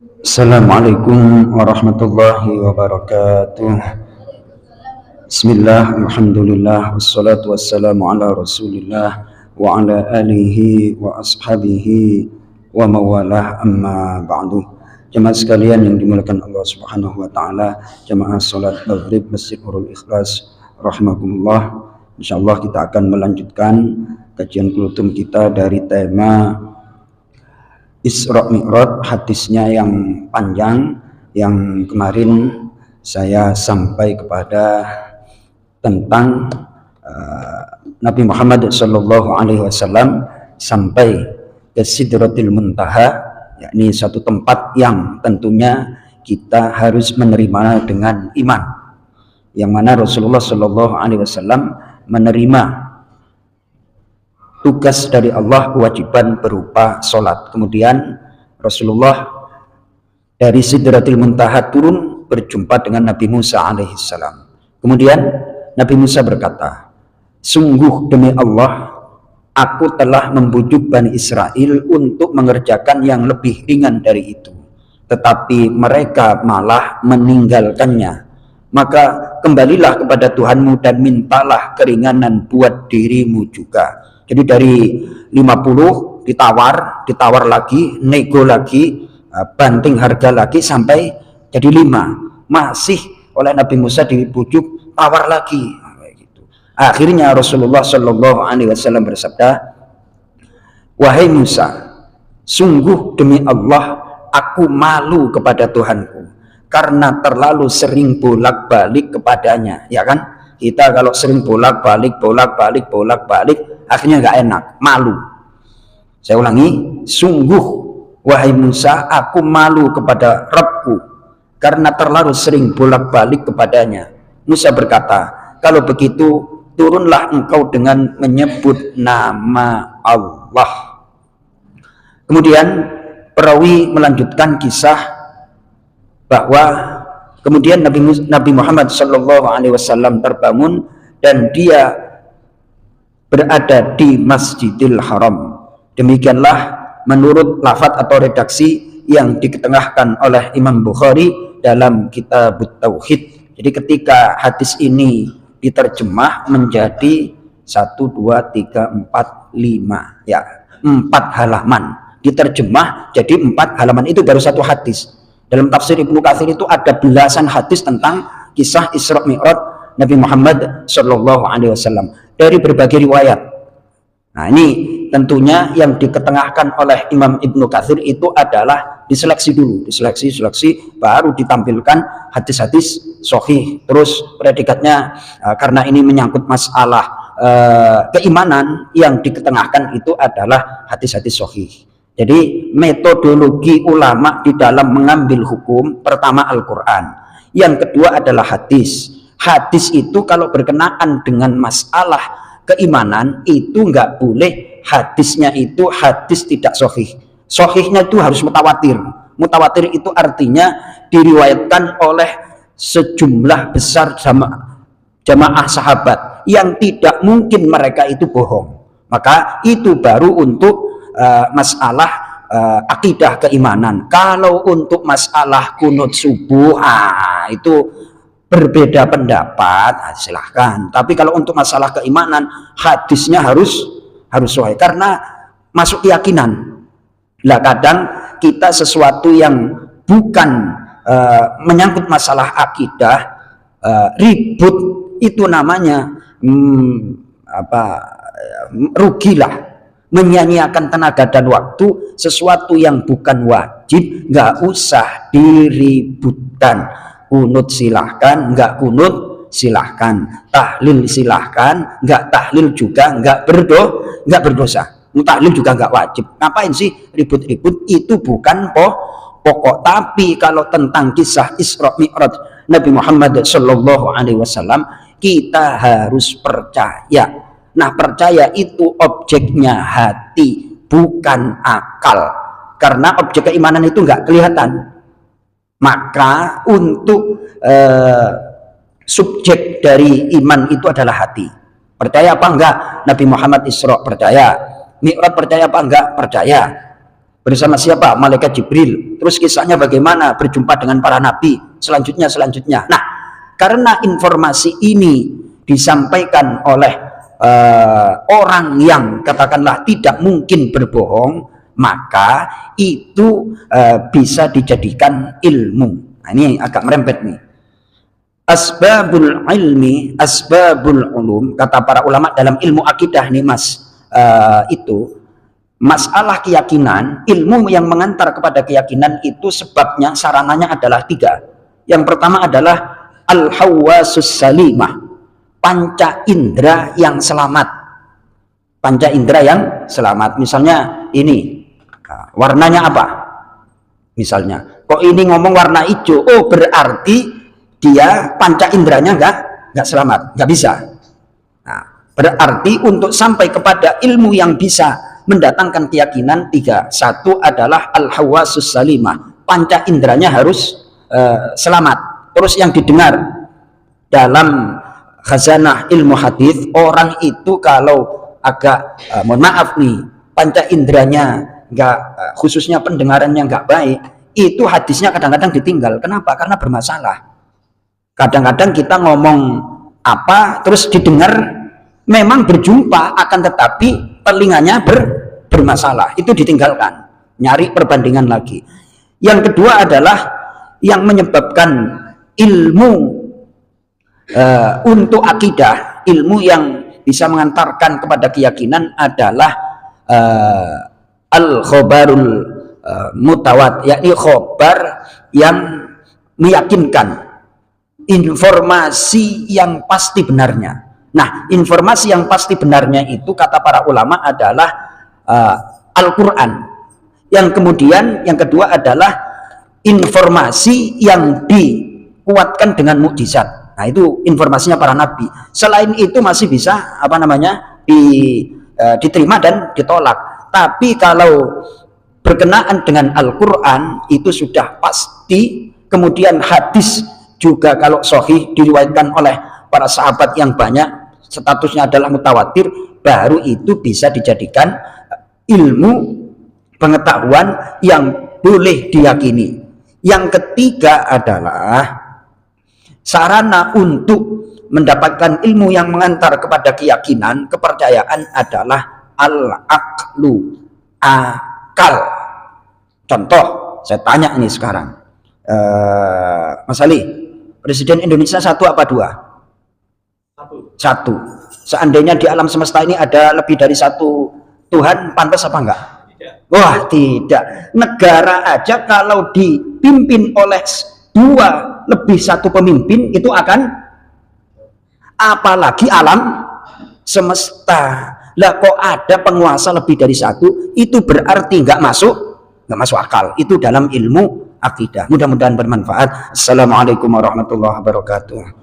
Assalamualaikum warahmatullahi wabarakatuh. Bismillah, alhamdulillah, wassalatu wassalamu ala rasulillah wa ala alihi wa ashabihi wa mawalah, amma ba'du. Jemaah sekalian yang dimuliakan Allah subhanahu wa ta'ala, jemaah salat maghrib Masjid Nurul Ikhlas rahimakumullah. Insyaallah kita akan melanjutkan kajian kultum kita dari tema Isra Mi'raj, hadisnya yang panjang yang kemarin saya sampai kepada tentang Nabi Muhammad Shallallahu Alaihi Wasallam sampai ke Sidratil Muntaha, yakni satu tempat yang tentunya kita harus menerima dengan iman, yang mana Rasulullah Shallallahu Alaihi Wasallam menerima tugas dari Allah, kewajiban berupa sholat. Kemudian Rasulullah dari Sidratil Muntaha turun berjumpa dengan Nabi Musa alaihissalam. Kemudian Nabi Musa berkata, sungguh demi Allah, aku telah membujuk Bani Israel untuk mengerjakan yang lebih ringan dari itu, tetapi mereka malah meninggalkannya. Maka kembalilah kepada Tuhanmu dan mintalah keringanan buat dirimu juga. Jadi dari 50 ditawar lagi, nego lagi, banting harga lagi sampai jadi 5. Masih oleh Nabi Musa dibujuk, tawar lagi. Akhirnya Rasulullah Shallallahu Alaihi Wasallam bersabda, wahai Musa, sungguh demi Allah, aku malu kepada Tuhanku karena terlalu sering bolak-balik kepadanya, ya kan? Kita kalau sering bolak-balik, akhirnya nggak enak, malu. Saya ulangi, sungguh wahai Musa, aku malu kepada Rabbku karena terlalu sering bolak-balik kepadanya. Musa berkata, kalau begitu turunlah engkau dengan menyebut nama Allah. Kemudian perawi melanjutkan kisah bahwa kemudian Nabi Muhammad Shallallahu Alaihi Wasallam terbangun dan dia berada di Masjidil Haram. Demikianlah menurut lafadz atau redaksi yang diketengahkan oleh Imam Bukhari dalam Kitab Tauhid. Jadi ketika hadis ini diterjemah menjadi 1, 2, 3, 4, 5, ya 4 halaman. Diterjemah jadi 4 halaman, itu baru satu hadis. Dalam tafsir Ibnu Katsir itu ada belasan hadis tentang kisah Isra Mi'raj Nabi Muhammad Shallallahu Alaihi Wasallam dari berbagai riwayat. Nah, ini tentunya yang diketengahkan oleh Imam Ibnu Katsir itu adalah diseleksi dulu, diseleksi baru ditampilkan hadis-hadis sahih. Terus predikatnya karena ini menyangkut masalah keimanan, yang diketengahkan itu adalah hadis-hadis sahih. Jadi metodologi ulama di dalam mengambil hukum, pertama Al-Quran, yang kedua adalah hadis. Hadis itu kalau berkenaan dengan masalah keimanan itu nggak boleh hadisnya itu hadis tidak sahih. Sahihnya itu harus mutawatir. Mutawatir itu artinya diriwayatkan oleh sejumlah besar jamaah sahabat yang tidak mungkin mereka itu bohong. Maka itu baru untuk masalah akidah keimanan. Kalau untuk masalah kunut subuh, itu berbeda pendapat, silahkan. Tapi kalau untuk masalah keimanan, hadisnya harus sahih karena masuk keyakinan. Lah kadang kita sesuatu yang bukan menyangkut masalah akidah, ribut, itu namanya rugilah, menyanyiakan tenaga dan waktu. Sesuatu yang bukan wajib nggak usah diributkan. Kunut silahkan, nggak kunut silahkan. Tahlil silahkan, nggak tahlil juga nggak berdosa. Tahlil juga nggak wajib. Ngapain sih ribut-ribut? Itu bukan pokok. Tapi kalau tentang kisah Isra Mi'raj Nabi Muhammad Shallallahu Alaihi Wasallam, kita harus percaya. Nah, percaya itu objeknya hati, bukan akal. Karena objek keimanan itu nggak kelihatan. Maka untuk subjek dari iman itu adalah hati. Percaya apa enggak Nabi Muhammad Isra? Percaya. Mi'raj percaya apa enggak? Percaya. Bersama siapa? Malaikat Jibril. Terus kisahnya bagaimana berjumpa dengan para nabi, selanjutnya. Nah, karena informasi ini disampaikan oleh orang yang katakanlah tidak mungkin berbohong, maka itu bisa dijadikan ilmu. Nah, ini agak merempet nih. Asbabul ilmi, asbabul ulum, kata para ulama dalam ilmu akidah nih Mas, itu masalah keyakinan, ilmu yang mengantar kepada keyakinan itu sebabnya, sarananya adalah 3. Yang pertama adalah al-hawasus salimah, panca indera yang selamat. Panca indera yang selamat. Misalnya ini, warnanya apa? Misalnya, kok ini ngomong warna hijau, oh berarti dia panca inderanya nggak selamat, nggak bisa. Nah, berarti untuk sampai kepada ilmu yang bisa mendatangkan keyakinan 3. 1 adalah al-hawasus salimah, panca inderanya harus selamat. Terus yang didengar dalam khazanah ilmu hadis, orang itu kalau agak mohon maaf nih, panca inderanya nggak, khususnya pendengarannya nggak baik, itu hadisnya kadang-kadang ditinggal. Kenapa? Karena bermasalah. Kadang-kadang kita ngomong apa terus didengar memang berjumpa, akan tetapi telinganya bermasalah, itu ditinggalkan, nyari perbandingan lagi. Yang kedua adalah yang menyebabkan ilmu untuk akidah, ilmu yang bisa mengantarkan kepada keyakinan adalah al-khobarul mutawat, yakni khobar yang meyakinkan, informasi yang pasti benarnya. Nah, informasi yang pasti benarnya itu kata para ulama adalah Al-Quran. Yang kemudian yang kedua adalah informasi yang dikuatkan dengan mukjizat. Nah, itu informasinya para nabi. Selain itu masih bisa apa namanya diterima dan ditolak. Tapi kalau berkenaan dengan Al-Quran itu sudah pasti. Kemudian hadis juga kalau sahih diriwayatkan oleh para sahabat yang banyak, statusnya adalah mutawatir, baru itu bisa dijadikan ilmu pengetahuan yang boleh diyakini. Yang ketiga adalah sarana untuk mendapatkan ilmu yang mengantar kepada keyakinan, kepercayaan adalah al-aqlu, akal. Contoh, saya tanya ini sekarang, Mas Ali, Presiden Indonesia 1 apa 2? 1. Seandainya di alam semesta ini ada lebih dari 1 Tuhan, pantas apa enggak? Tidak. Wah, tidak. Negara aja kalau dipimpin oleh 2 lebih 1 pemimpin itu akan, apalagi alam semesta. Lah kok ada penguasa lebih dari 1, itu berarti nggak masuk akal. Itu dalam ilmu akidah. Mudah-mudahan bermanfaat. Assalamualaikum warahmatullahi wabarakatuh.